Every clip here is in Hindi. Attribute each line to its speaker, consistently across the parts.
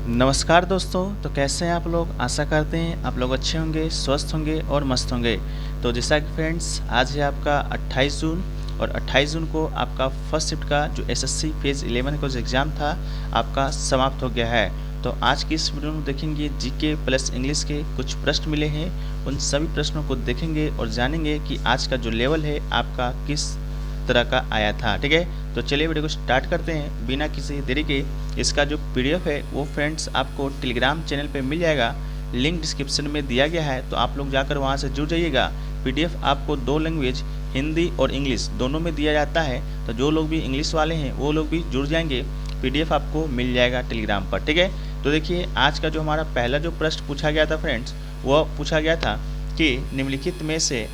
Speaker 1: नमस्कार दोस्तों। तो कैसे हैं आप लोग? आशा करते हैं आप लोग अच्छे होंगे, स्वस्थ होंगे और मस्त होंगे। तो जैसा कि फ्रेंड्स, आज है आपका 28 जून और 28 जून को आपका फर्स्ट शिफ्ट का जो एसएससी फेज 11 का जो एग्ज़ाम था आपका समाप्त हो गया है। तो आज की इस वीडियो में देखेंगे जीके प्लस इंग्लिश के कुछ प्रश्न मिले हैं, उन सभी प्रश्नों को देखेंगे और जानेंगे कि आज का जो लेवल है आपका किस तरह का आया था। ठीक है, तो चलिए वीडियो को स्टार्ट करते हैं बिना किसी देरी के। इसका जो पीडीएफ है वो फ्रेंड्स आपको टेलीग्राम चैनल पे मिल जाएगा, लिंक डिस्क्रिप्शन में दिया गया है, तो आप लोग जाकर वहां से जुड़ जाइएगा। पीडीएफ आपको दो लैंग्वेज हिंदी और इंग्लिश दोनों में दिया जाता है, तो जो लोग भी इंग्लिश वाले हैं वो लोग भी जुड़ जाएंगे, पीडीएफ आपको मिल जाएगा टेलीग्राम पर। ठीक है, तो देखिए आज का जो हमारा पहला जो प्रश्न पूछा गया था फ्रेंड्स, वो पूछा गया था कि निम्नलिखित में से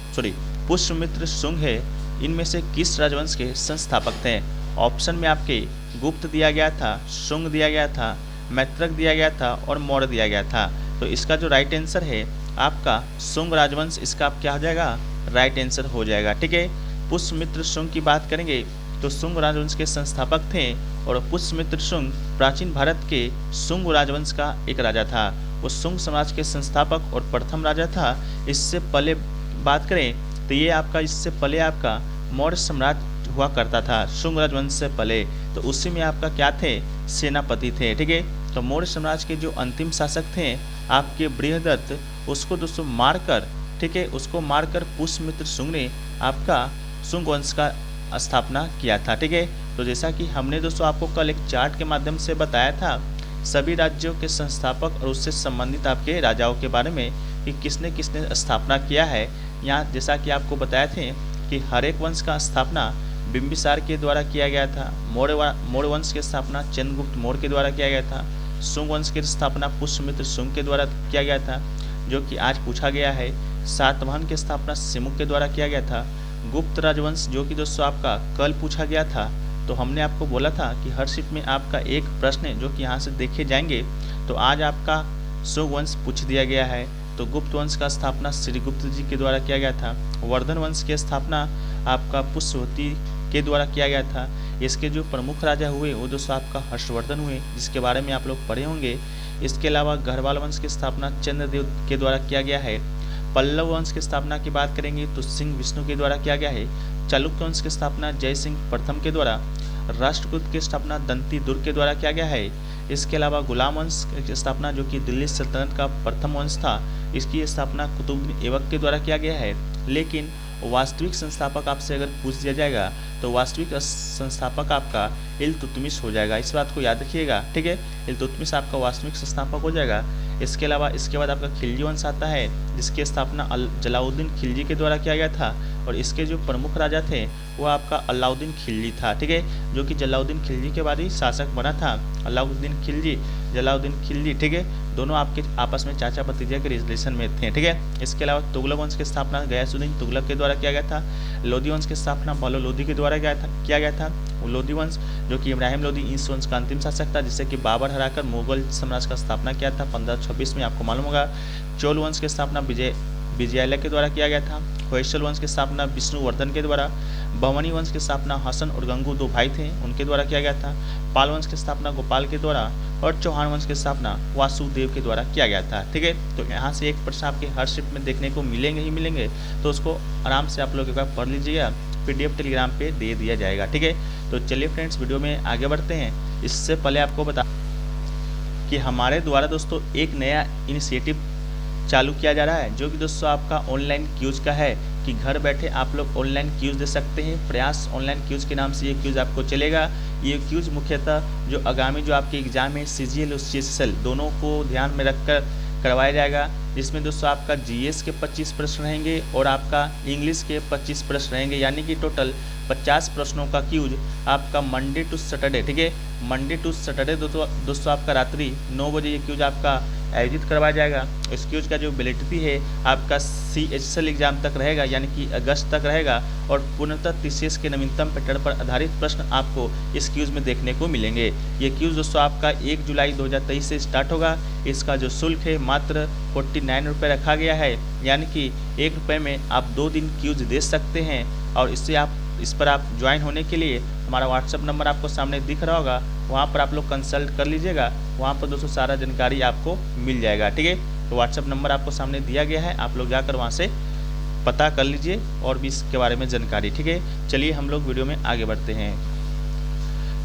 Speaker 1: पुष्यमित्र शुंग है, इनमें से किस राजवंश के संस्थापक थे? ऑप्शन में आपके गुप्त दिया गया था, शुंग दिया गया था, मैत्रक दिया गया था और मौर्य दिया गया था। तो इसका जो राइट आंसर है आपका शुंग राजवंश, इसका आप क्या हो जाएगा? राइट आंसर हो जाएगा। ठीक है, पुष्यमित्र शुंग की बात करेंगे तो शुंग राजवंश के संस्थापक थे और पुष्यमित्र शुंग प्राचीन भारत के शुंग राजवंश का एक राजा था। वो शुंग समाज के संस्थापक और प्रथम राजा था। इससे पहले बात करें तो ये आपका इससे पहले आपका मौर्य सम्राट हुआ करता था, शुंग राजवंश से पहले। तो उसी में आपका क्या थे? सेनापति थे। ठीक है, तो मौर्य साम्राज्य के जो अंतिम शासक थे आपके बृहदत्त, उसको दोस्तों मारकर, ठीक है, उसको मारकर पुष्यमित्र शुंग ने आपका शुंग वंश का स्थापना किया था। ठीक है, तो जैसा कि हमने दोस्तों आपको कल एक चार्ट के माध्यम से बताया था सभी राज्यों के संस्थापक और उससे संबंधित आपके राजाओं के बारे में कि किसने किसने स्थापना किया है। यहाँ जैसा कि आपको बताए थे कि हर एक वंश का स्थापना बिंबिसार के द्वारा किया गया था, मौर्य वंश की स्थापना चंद्रगुप्त मौर्य के द्वारा किया गया था, शुंग वंश की स्थापना पुष्यमित्र शुंग के द्वारा किया गया था जो कि आज पूछा गया है, सातवाहन की स्थापना सिमुक के द्वारा किया गया था, गुप्त राजवंश जो कि दोस्तों आपका कल पूछा गया था। तो हमने आपको बोला था कि हर शिफ्ट में आपका एक प्रश्न है जो कि यहाँ से देखे जाएंगे, तो आज आपका शुंग वंश पूछ दिया गया है। तो गुप्त वंश का स्थापना श्रीगुप्त जी के द्वारा किया गया था। वर्धन वंश की स्थापना आपका पुष्यवती के द्वारा किया गया था। इसके जो प्रमुख राजा हुए वो दोस्तों आपका हर्षवर्धन हुए, जिसके बारे में आप लोग पढ़े होंगे। इसके अलावा गढ़वाल वंश की स्थापना चंद्रदेव के द्वारा किया गया है। पल्लव वंश की स्थापना की बात करेंगे तो सिंह विष्णु के द्वारा किया गया है। चालुक्य वंश की स्थापना जय सिंह प्रथम के द्वारा। राष्ट्रकूट की स्थापना दंती दुर्ग के द्वारा किया गया है। इसके अलावा गुलाम वंश की स्थापना जो कि दिल्ली सल्तनत का प्रथम वंश था, इसकी स्थापना कुतुबुद्दीन ऐबक के द्वारा किया गया है। लेकिन वास्तविक संस्थापक आपसे अगर पूछ दिया जाएगा तो वास्तविक संस्थापक आपका इल्तुतमिश हो जाएगा, इस बात को याद रखिएगा। ठीक है, इल्तुतमिश आपका वास्तविक संस्थापक हो जाएगा। इसके अलावा इसके बाद आपका खिलजी वंश आता है, जिसकी स्थापना जलाउद्दीन खिलजी के द्वारा किया गया था और इसके जो प्रमुख राजा थे वो आपका अलाउद्दीन खिलजी था। ठीक है, जो कि जलाउद्दीन खिलजी के बाद ही शासक बना था। अलाउद्दीन खिलजी, जलाउद्दीन खिलजी, ठीक है, दोनों आपके आपस में चाचा भतीजे के रिलेशन में थे। ठीक है, इसके अलावा तुगलक वंश की स्थापना गयासुद्दीन तुगलक के द्वारा किया गया था। लोधी वंश की स्थापना बहलो लोधी के द्वारा किया गया था। लोधी वंश जो कि इब्राहिम लोधी इस वंश का अंतिम शासक था, जिससे कि बाबर हराकर मुगल साम्राज्य का स्थापना किया था 1526 में, आपको मालूम होगा। चोल वंश की स्थापना विजयालय के द्वारा किया गया था। होयसल वंश की स्थापना विष्णुवर्धन के द्वारा। बमनी वंश की स्थापना हसन और गंगू दो भाई थे, उनके द्वारा किया गया था। पाल वंश की स्थापना गोपाल के द्वारा और चौहान वंश की स्थापना वासुदेव के द्वारा किया गया था। ठीक है, तो यहाँ से एक प्रश्न आपके हर शिफ्ट में देखने को मिलेंगे ही मिलेंगे, तो उसको आराम से आप लोग एक बार पढ़ लीजिएगा, पीडीएफ टेलीग्राम पे दे दिया जाएगा। ठीक है, तो चलिए फ्रेंड्स वीडियो में आगे बढ़ते हैं। इससे पहले आपको बता कि हमारे द्वारा दोस्तों एक नया इनिशिएटिव चालू किया जा रहा है, जो कि दोस्तों आपका ऑनलाइन क्यूज का है कि घर बैठे आप लोग ऑनलाइन क्यूज दे सकते हैं। प्रयास ऑनलाइन क्यूज के नाम से ये क्यूज आपको चलेगा। ये क्यूज मुख्यतः जो आगामी जो आपके एग्जाम है सीजीएल और सीएसएल दोनों को ध्यान में रखकर करवाया जाएगा, जिसमें दोस्तों आपका जीएस के 25 प्रश्न रहेंगे और आपका इंग्लिश के 25 प्रश्न रहेंगे, यानी कि टोटल 50 प्रश्नों का क्यूज आपका मंडे टू सैटरडे। ठीक है, मंडे टू सैटरडे दोस्तों आपका रात्रि 9 बजे ये क्यूज आपका आयोजित करवाया जाएगा। इस क्यूज का जो वैलिडिटी है आपका सीएचएल एग्जाम तक रहेगा, यानी कि अगस्त तक रहेगा और पूर्णतः टीसीएस के नवीनतम पैटर्न पर आधारित प्रश्न आपको इस क्यूज में देखने को मिलेंगे। ये क्यूज दोस्तों आपका 1 जुलाई 2023 से स्टार्ट होगा। इसका जो शुल्क है मात्र 49 रुपये रखा गया है, यानी कि 1 रुपये में आप 2 दिन क्यूज दे सकते हैं। और इससे आप इस पर आप ज्वाइन होने के लिए हमारा व्हाट्सएप नंबर आपको सामने दिख रहा होगा, वहाँ पर आप लोग कंसल्ट कर लीजिएगा, वहाँ पर दोस्तों सारा जानकारी आपको मिल जाएगा। ठीक है, तो व्हाट्सअप नंबर आपको सामने दिया गया है, आप लोग जाकर वहाँ से पता कर लीजिए और भी इसके बारे में जानकारी। ठीक है, चलिए हम लोग वीडियो में आगे बढ़ते हैं।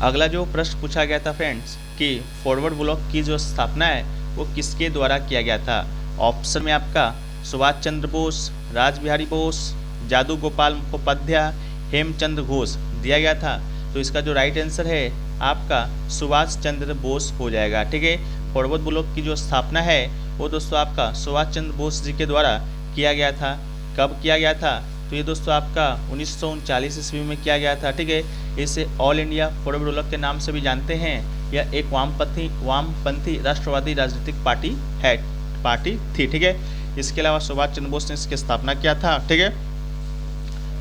Speaker 1: अगला जो प्रश्न पूछा गया था फ्रेंड्स कि फॉरवर्ड ब्लॉक की जो स्थापना है वो किसके द्वारा किया गया था। ऑप्शन में आपका सुभाष चंद्र बोस, रासबिहारी बोस, जादू गोपाल मुखोपाध्याय, हेमचंद्र घोष दिया गया था। तो इसका जो राइट आंसर है आपका सुभाष चंद्र बोस हो जाएगा। ठीक है, फॉरवर्ड ब्लॉक की जो स्थापना है वो दोस्तों आपका सुभाष चंद्र बोस जी के द्वारा किया गया था। कब किया गया था, तो ये दोस्तों आपका 1939 ईस्वी में किया गया था। ठीक है, इसे ऑल इंडिया फॉरवर्ड ब्लॉक के नाम से भी जानते हैं। यह एक वामपंथी राष्ट्रवादी राजनीतिक पार्टी थी। ठीक है, इसके अलावा सुभाष चंद्र बोस ने इसकी स्थापना किया था। ठीक है,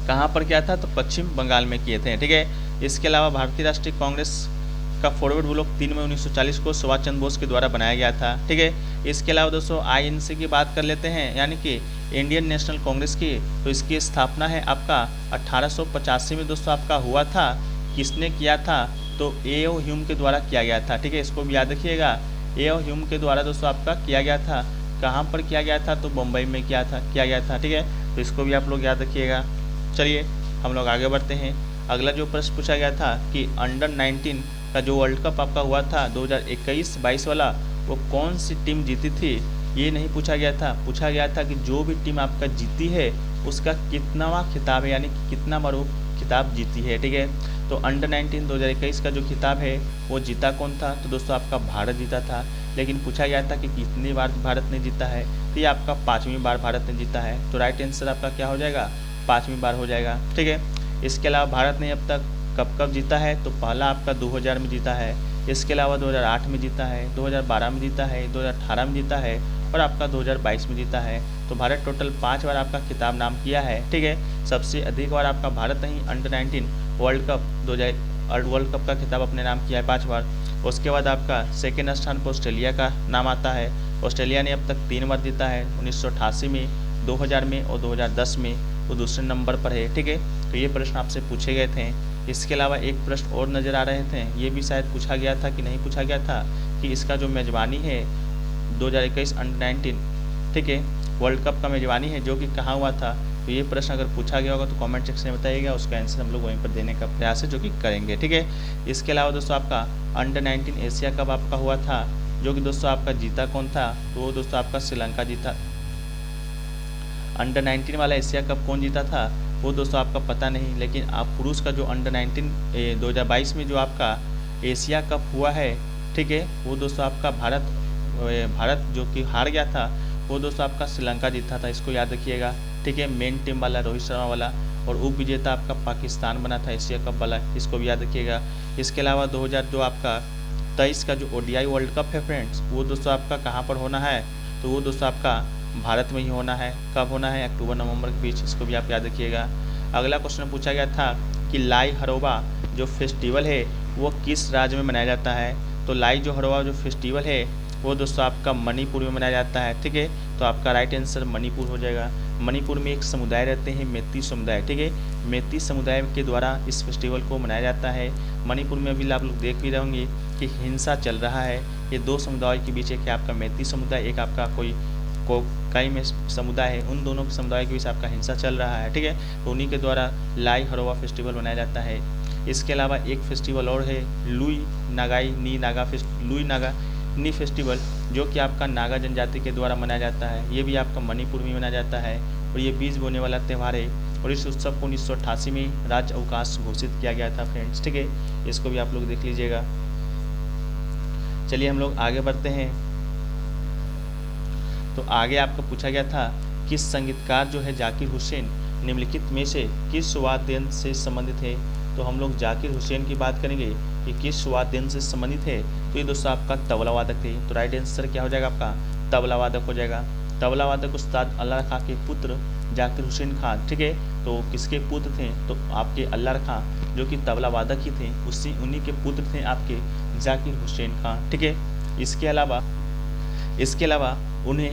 Speaker 1: कहाँ पर किया था, तो पश्चिम बंगाल में किए थे। ठीक है, इसके अलावा भारतीय राष्ट्रीय कांग्रेस का फॉरवर्ड ब्लॉक 3 मई 1940 को सुभाष चंद्र बोस के द्वारा बनाया गया था। ठीक है, इसके अलावा दोस्तों आईएनसी की बात कर लेते हैं, यानी कि इंडियन नेशनल कांग्रेस की। तो इसकी स्थापना है आपका 1885 में दोस्तों आपका हुआ था। किसने किया था, तो ए.ओ. ह्यूम के द्वारा किया गया था। ठीक है, इसको भी याद रखिएगा, ए.ओ. ह्यूम के द्वारा दोस्तों आपका किया गया था। कहाँ पर किया गया था, तो बम्बई में किया गया था। ठीक है, तो इसको भी आप लोग याद रखिएगा। चलिए हम लोग आगे बढ़ते हैं। अगला जो प्रश्न पूछा गया था कि अंडर 19 का जो वर्ल्ड कप आपका हुआ था 2021-22 वाला, वो कौन सी टीम जीती थी, ये नहीं पूछा गया था। पूछा गया था कि जो भी टीम आपका जीती है उसका कितनावा खिताब है, यानी कि कितना बार वो खिताब जीती है। ठीक है, तो अंडर 19 2021 का जो खिताब है वो जीता कौन था, तो दोस्तों आपका भारत जीता था। लेकिन पूछा गया था कि कितनी बार भारत ने जीता है, तो ये आपका 5वीं बार भारत ने जीता है। तो राइट आंसर आपका क्या हो जाएगा, 5वीं बार हो जाएगा। ठीक है, इसके अलावा भारत ने अब तक कब जीता है, तो पहला आपका 2000 में जीता है। इसके अलावा 2008 में जीता है, 2012 में जीता है, 2018 में जीता है और आपका 2022 में जीता है। तो भारत टोटल 5 बार आपका खिताब नाम किया है। ठीक है, सबसे अधिक बार आपका भारत नहीं अंडर 19 वर्ल्ड कप का खिताब अपने नाम किया है 5 बार। उसके बाद आपका सेकेंड स्थान पर ऑस्ट्रेलिया का नाम आता है। ऑस्ट्रेलिया ने अब तक 3 बार जीता है, 1988 में, 2000 में और 2010 में, वो दूसरे नंबर पर है। ठीक है, तो ये प्रश्न आपसे पूछे गए थे। इसके अलावा एक प्रश्न और नज़र आ रहे थे, ये भी शायद पूछा गया था कि नहीं पूछा गया था, कि इसका जो मेज़बानी है 2021 अंडर 19, ठीक है, वर्ल्ड कप का मेज़बानी है जो कि कहाँ हुआ था। तो ये प्रश्न अगर पूछा गया होगा तो कमेंट सेक्शन में बताइएगा, उसका आंसर हम लोग वहीं पर देने का प्रयास है जो कि करेंगे। ठीक है, इसके अलावा दोस्तों आपका अंडर 19 एशिया कप आपका हुआ था, जो कि दोस्तों आपका जीता कौन था, तो वो दोस्तों आपका श्रीलंका जीता। अंडर 19 वाला एशिया कप कौन जीता था, वो दोस्तों आपका पता नहीं। लेकिन आप पुरुष का जो अंडर 19 2022 में जो आपका एशिया कप हुआ है, ठीक है, वो दोस्तों आपका भारत जो कि हार गया था, वो दोस्तों आपका श्रीलंका जीता था। इसको याद रखिएगा। ठीक है, मेन टीम वाला रोहित शर्मा वाला, और उप विजेता आपका पाकिस्तान बना था एशिया कप वाला, इसको भी याद रखिएगा। इसके अलावा 2000 जो आपका 23 का जो ODI वर्ल्ड कप है फ्रेंड्स, वो दोस्तों आपका कहाँ पर होना है, तो वो दोस्तों आपका भारत में ही होना है। कब होना है, अक्टूबर-नवंबर के बीच, इसको भी आप याद रखिएगा। अगला क्वेश्चन पूछा गया था कि लाई हरोबा जो फेस्टिवल है वो किस राज्य में मनाया जाता है। तो लाई जो हरोबा जो फेस्टिवल है वो दोस्तों आपका मणिपुर में मनाया जाता है। ठीक है, तो आपका राइट आंसर मणिपुर हो जाएगा। मणिपुर में एक समुदाय रहते हैं, मेती समुदाय। ठीक है, मेती समुदाय के द्वारा इस फेस्टिवल को मनाया जाता है। मणिपुर में अभी आप लोग देख भी रहे होंगे कि हिंसा चल रहा है। ये 2 समुदाय के बीच एक आपका मेती समुदाय, एक आपका कोकाई में समुदाय है, उन दोनों समुदाय के बीच आपका हिंसा चल रहा है। ठीक है, तो उन्हीं के द्वारा लाई हरोबा फेस्टिवल मनाया जाता है। इसके अलावा एक फेस्टिवल और है लुई नागा नी फेस्टिवल, जो कि आपका नागा जनजाति के द्वारा मनाया जाता है। ये भी आपका मणिपुर में मनाया जाता है और ये बीज बोने वाला त्यौहार है। और इस उत्सव को 1988 में राज्य अवकाश घोषित किया गया था फ्रेंड्स। ठीक है, इसको भी आप लोग देख लीजिएगा। चलिए हम लोग आगे बढ़ते हैं। तो आगे आपको पूछा गया था किस संगीतकार जो है जाकिर हुसैन निम्नलिखित में से किस वाद्य यंत्र से संबंधित है। तो हम लोग जाकिर हुसैन की बात करेंगे कि किस वाद्य यंत्र से संबंधित है, तो ये दोस्तों आपका तबला वादक थे। तो राइट आंसर क्या हो जाएगा, आपका तबला वादक हो जाएगा। तबला वादक उस्ताद अल्लाह खां के पुत्र जाकिर हुसैन खान। ठीक है, तो किसके पुत्र थे, तो आपके अल्लाह खां जो कि तबला वादक ही थे, उन्हीं के पुत्र थे आपके जाकिर हुसैन खान। ठीक है, इसके अलावा उन्हें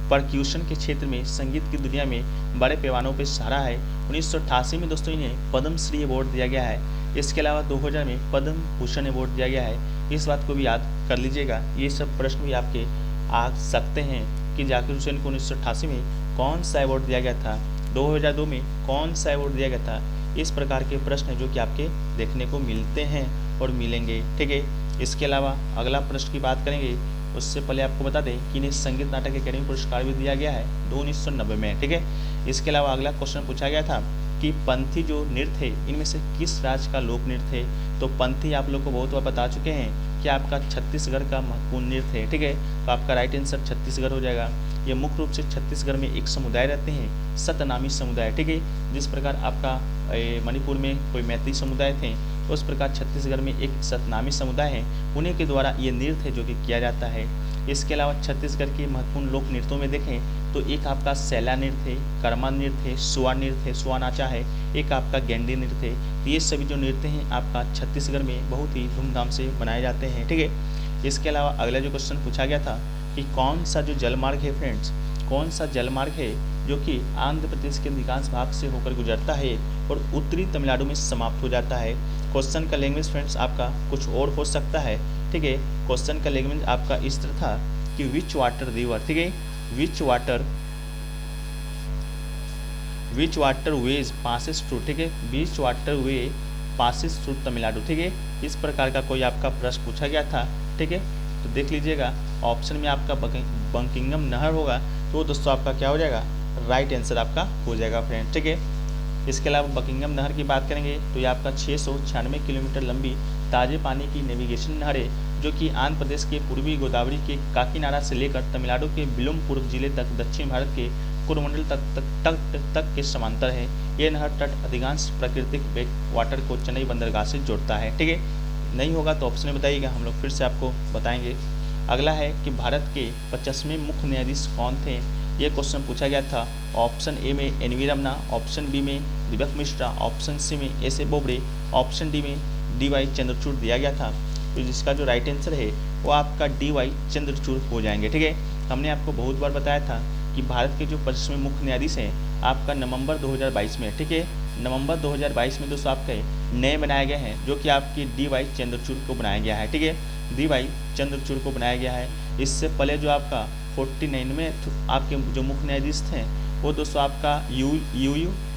Speaker 1: परक्यूशन के क्षेत्र में संगीत की दुनिया में बड़े पैमानों पर सराहा है। 1988 में दोस्तों इन्हें पद्म श्री अवार्ड दिया गया है। इसके अलावा 2000 में पद्म भूषण अवार्ड दिया गया है, इस बात को भी याद कर लीजिएगा। ये सब प्रश्न भी आपके आ सकते हैं कि जाकिर हुसैन को 1988 में कौन सा अवार्ड दिया गया था, 2002 में कौन सा अवार्ड दिया गया था। इस प्रकार के प्रश्न हैं जो कि आपके देखने को मिलते हैं और मिलेंगे, ठीक है। इसके अलावा अगला प्रश्न की बात करेंगे, उससे पहले आपको बता दें कि इन्हें संगीत नाटक अकेडमी पुरस्कार भी दिया गया है 1990 में, ठीक है। इसके अलावा अगला क्वेश्चन पूछा गया था कि पंथी जो नृत्य है इनमें से किस राज्य का लोक नृत्य है। तो पंथी आप लोग को बहुत बार बता चुके हैं कि आपका छत्तीसगढ़ का महत्वपूर्ण नृत्य है, ठीक है। तो आपका राइट आंसर छत्तीसगढ़ हो जाएगा। ये मुख्य रूप से छत्तीसगढ़ में एक समुदाय रहते हैं, सतनामी समुदाय, ठीक है। जिस प्रकार आपका मणिपुर में कोई मैती समुदाय थे, उस प्रकार छत्तीसगढ़ में एक सतनामी समुदाय है, उन्हीं के द्वारा ये नृत्य है जो कि किया जाता है। इसके अलावा छत्तीसगढ़ के महत्वपूर्ण लोक नृत्यों में देखें तो एक आपका सैला नृत्य है, कर्मा नृत्य है, सुआ नृत्य है, सुआ नाचा है, एक आपका गेंडी नृत्य है। तो ये सभी जो नृत्य हैं आपका छत्तीसगढ़ में बहुत ही धूमधाम से मनाए जाते हैं, ठीक है। इसके अलावा अगला जो क्वेश्चन पूछा गया था कि कौन सा जो जलमार्ग है फ्रेंड्स, कौन सा जलमार्ग है जो कि आंध्र प्रदेश के अधिकांश भाग से होकर गुजरता है और उत्तरी तमिलनाडु में समाप्त हो जाता है। क्वेश्चन का लैंग्वेज फ्रेंड्स आपका कुछ और हो सकता है, ठीक है। क्वेश्चन का लैंग्वेज आपका इस तरह था कि विच वाटर रिवर, ठीक है, which water veg passes through, ठीक है, which water way passes through Tamil Nadu, ठीक है। इस प्रकार का कोई आपका प्रश्न पूछा गया था, ठीक है। तो देख लीजिएगा ऑप्शन में आपका बंकिंगम नहर होगा, तो दोस्तों आपका क्या हो जाएगा, राइट आंसर आपका हो जाएगा फ्रेंड, ठीक है। इसके अलावा बकिंगम नहर की बात करेंगे तो ये आपका 696 किलोमीटर लंबी ताजे पानी की नेविगेशन नहर है, जो कि आंध्र प्रदेश के पूर्वी गोदावरी के काकीनाडा से लेकर तमिलनाडु के बिलुमपुर जिले तक दक्षिण भारत के कोरोमंडल तक के समांतर है। ये नहर तट अधिकांश प्राकृतिक बैक वाटर को चेन्नई बंदरगाह से जोड़ता है, ठीक है। नहीं होगा तो ऑप्शन में बताइएगा, हम लोग फिर से आपको बताएंगे। अगला है कि भारत के 50वें मुख्य न्यायाधीश कौन थे, ये क्वेश्चन पूछा गया था। ऑप्शन ए में N V Ramana, option B में दीपक मिश्रा, ऑप्शन सी में S A Bobde, option D में डी वाई चंद्रचूड़ दिया गया था। तो जिसका जो राइट आंसर है वो आपका डी वाई चंद्रचूड़ हो जाएंगे, ठीक है। हमने आपको बहुत बार बताया था कि भारत के जो 25वें मुख्य न्यायाधीश हैं आपका नवंबर 2022 में, ठीक है, नवंबर 2022 में दोस्तों आपके नए बनाए गए हैं, जो कि आपकी डी वाई चंद्रचूड़ को बनाया गया है, ठीक है, डी वाई चंद्रचूड़ को बनाया गया है। इससे पहले जो आपका 49 में आपके जो मुख्य न्यायाधीश थे वो दोस्तों आपका यू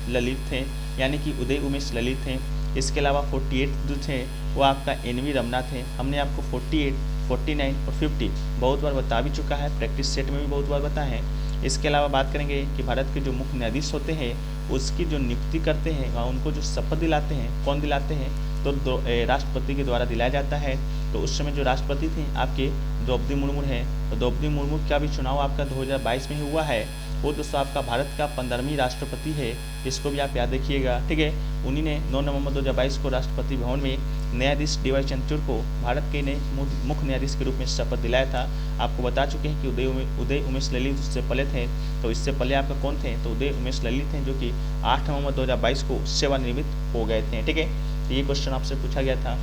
Speaker 1: ललित थे, यानी कि उदय उमेश ललित थे। इसके अलावा 48 जो थे वो आपका एन वी रमना थे। हमने आपको 48, 49 और 50 बहुत बार बता भी चुका है, प्रैक्टिस सेट में भी बहुत बार बताया है। इसके अलावा बात करेंगे कि भारत के जो मुख्य न्यायाधीश होते हैं उसकी जो नियुक्ति करते हैं और उनको जो शपथ दिलाते हैं, कौन दिलाते हैं, तो राष्ट्रपति के द्वारा दिलाया जाता है। तो उस समय जो राष्ट्रपति थे आपके द्रौपदी मुर्मू हैं, तो द्रौपदी मुर्मू का भी चुनाव आपका 2022 में ही हुआ है। वो दोस्तों आपका भारत का 15वीं राष्ट्रपति है, इसको भी आप याद रखिएगा, ठीक है। उन्हीं ने 9 नवंबर 2022 को राष्ट्रपति भवन में न्यायाधीश डी वाई चंद्रचूड़ को भारत के नए मुख्य न्यायाधीश के रूप में शपथ दिलाया था। आपको बता चुके हैं कि उदय उमेश ललित उससे पहले थे। तो इससे पहले आपका कौन थे, तो उदय उमेश ललित थे, जो कि 8 नवंबर 2022 को सेवानिवृत्त हो गए थे, ठीक है। तो ये क्वेश्चन आपसे पूछा गया था।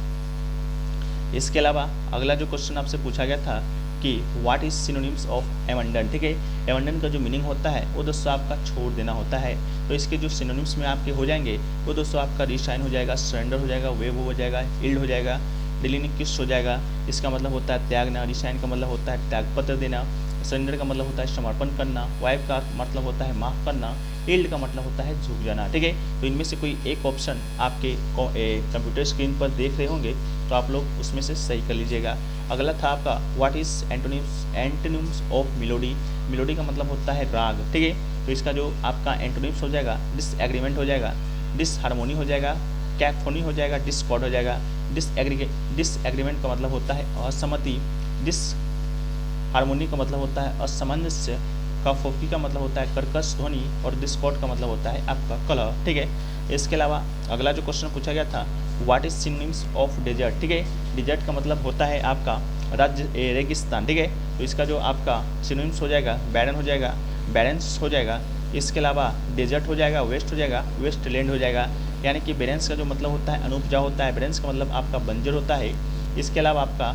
Speaker 1: इसके अलावा अगला जो क्वेश्चन आपसे पूछा गया था कि what is synonyms of abandon, ठीक है। एबंडन का जो मीनिंग होता है वो दोस्तों आपका छोड़ देना होता है। तो इसके जो सिनोनिम्स में आपके हो जाएंगे वो दोस्तों आपका रिसाइन हो जाएगा, सरेंडर हो जाएगा, वेव हो जाएगा, इल्ड हो जाएगा, डिलिनिक्स हो जाएगा। इसका मतलब होता है त्यागना, रिसाइन का मतलब होता है त्यागपत्र देना, सरेंडर का मतलब होता है समर्पण करना, वाइव का मतलब होता है माफ़ करना, इल्ड का मतलब होता है झुक जाना, ठीक है। तो इनमें से कोई एक ऑप्शन आपके कंप्यूटर स्क्रीन पर देख रहे होंगे, तो आप लोग उसमें से सही कर लीजिएगा। अगला था आपका what is antonyms of melody. Melody का मतलब होता है राग, ठीक है। तो इसका जो आपका एंटोनिम्स हो जाएगा डिसएग्रीमेंट हो जाएगा, डिसहार्मोनी हो जाएगा, कैकोफोनी हो जाएगा, डिस्कॉर्ड हो जाएगा। डिसएग्रीमेंट का मतलब होता है असहमति, डिसहार्मोनी का मतलब होता है असमंजस्य, काफोफी का मतलब होता है कर्कश ध्वनि और डिस्कॉर्ड का मतलब होता है आपका कलह, ठीक है। इसके अलावा अगला जो क्वेश्चन पूछा गया था what is synonyms of desert, ठीक है। डेजर्ट का मतलब होता है आपका राज्य रेगिस्तान, ठीक है। तो इसका जो आपका सिनोनिम्स हो जाएगा बैरन हो जाएगा, बैरेंस हो जाएगा। इसके अलावा डेजर्ट हो जाएगा, वेस्ट हो जाएगा, वेस्टलैंड हो जाएगा। यानी कि बैरेंस का जो मतलब होता है अनुपजा होता है, बैरेंस का मतलब आपका बंजर होता है। इसके अलावा आपका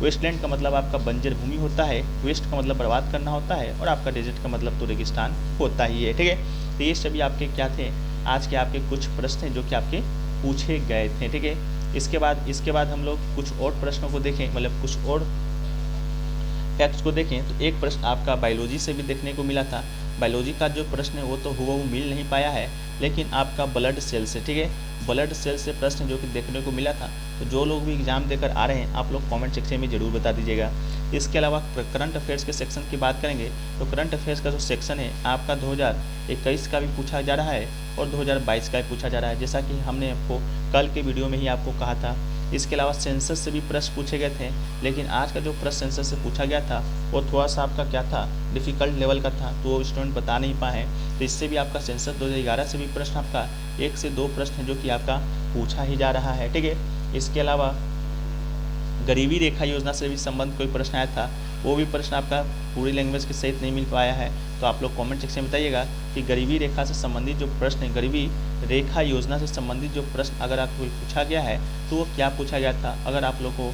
Speaker 1: वेस्टलैंड का मतलब आपका बंजर भूमि होता है, वेस्ट का मतलब बर्बाद करना होता है, और आपका डेजर्ट का मतलब तो रेगिस्तान होता ही है, ठीक है। तो ये सभी आपके क्या थे, आज के आपके कुछ प्रश्न हैं जो कि आपके पूछे गए थे। ठीक है, इसके बाद हम लोग कुछ और प्रश्नों को देखें, मतलब कुछ और फैक्ट्स को देखें तो एक प्रश्न आपका बायोलॉजी से भी देखने को मिला था। बायोलॉजी का जो प्रश्न है वो तो हुबहू मिल नहीं पाया है, लेकिन आपका ब्लड सेल से, ठीक है, ब्लड सेल से प्रश्न जो कि देखने को मिला था। तो जो लोग भी एग्जाम देकर आ रहे हैं आप लोग कमेंट सेक्शन में जरूर बता दीजिएगा। इसके अलावा करंट अफेयर्स के सेक्शन की बात करेंगे तो करंट अफेयर्स का जो सेक्शन है आपका 2021 का भी पूछा जा रहा है और 2022 का भी पूछा जा रहा है, जैसा कि हमने आपको कल के वीडियो में ही आपको कहा था। इसके अलावा सेंसस से भी प्रश्न पूछे गए थे, लेकिन आज का जो प्रश्न सेंसस से पूछा गया था वो थोड़ा सा आपका क्या था, डिफ़िकल्ट लेवल का था, तो वो स्टूडेंट बता नहीं पाए हैं। तो इससे भी आपका सेंसस 2011 से भी प्रश्न आपका 1 से 2 प्रश्न है जो कि आपका पूछा ही जा रहा है। ठीक है, इसके अलावा गरीबी रेखा योजना से भी संबंध कोई प्रश्न आया था, वो भी प्रश्न आपका पूरी लैंग्वेज के सहित नहीं मिल पाया है। तो आप लोग कमेंट सेक्शन में बताइएगा कि गरीबी रेखा से संबंधित जो प्रश्न है, गरीबी रेखा योजना से संबंधित जो प्रश्न अगर आपको पूछा गया है तो वो क्या पूछा गया था, अगर आप लोग को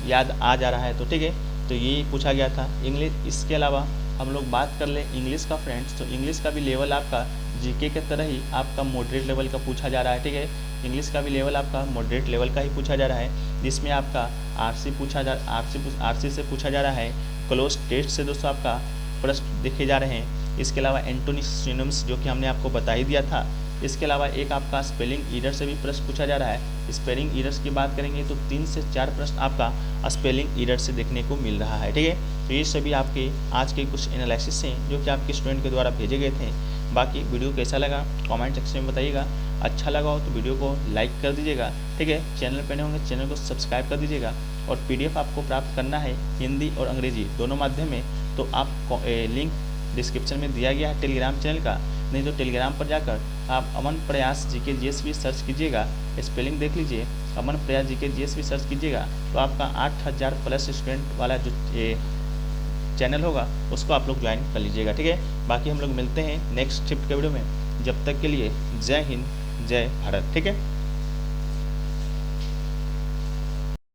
Speaker 1: याद आ जा रहा है तो ठीक है, तो ये पूछा गया था इंग्लिश। इसके अलावा हम लोग बात कर ले इंग्लिश का फ्रेंड्स, तो इंग्लिश का भी लेवल आपका जीके के तरह ही आपका मॉडरेट लेवल का पूछा जा रहा है। ठीक है, इंग्लिश का भी लेवल आपका मॉडरेट लेवल का ही पूछा जा रहा है, जिसमें आपका आरसी से पूछा जा रहा है। क्लोज टेस्ट से दोस्तों आपका प्रश्न देखे जा रहे हैं। इसके अलावा एंटोनी सिनोनिम्स जो कि हमने आपको बता ही दिया था। इसके अलावा एक आपका स्पेलिंग एरर से भी प्रश्न पूछा जा रहा है। स्पेलिंग एरर्स की बात करेंगे तो 3 से 4 प्रश्न आपका स्पेलिंग एरर से देखने को मिल रहा है। ठीक है, तो ये सभी आपके आज के कुछ एनालिसिस हैं जो कि आपके स्टूडेंट के द्वारा भेजे गए थे। बाकी वीडियो कैसा लगा कमेंट सेक्शन में बताइएगा। अच्छा लगा हो तो वीडियो को लाइक कर दीजिएगा। ठीक है, चैनल पर नए होंगे चैनल को सब्सक्राइब कर दीजिएगा। और पीडीएफ आपको प्राप्त करना है हिंदी और अंग्रेजी दोनों माध्यम में, तो आप लिंक डिस्क्रिप्शन में दिया गया है टेलीग्राम चैनल का, नहीं तो टेलीग्राम पर जाकर आप अमन प्रयास जीके जीएसवी सर्च कीजिएगा, स्पेलिंग देख लीजिए, अमन प्रयास जीके जीएसवी सर्च कीजिएगा तो आपका 8000 प्लस स्टूडेंट वाला जो चैनल होगा उसको आप लोग ज्वाइन कर लीजिएगा। ठीक है, बाकी हम लोग मिलते हैं नेक्स्ट शिफ्ट के वीडियो में। जब तक के लिए जय हिंद जय भारत। ठीक है।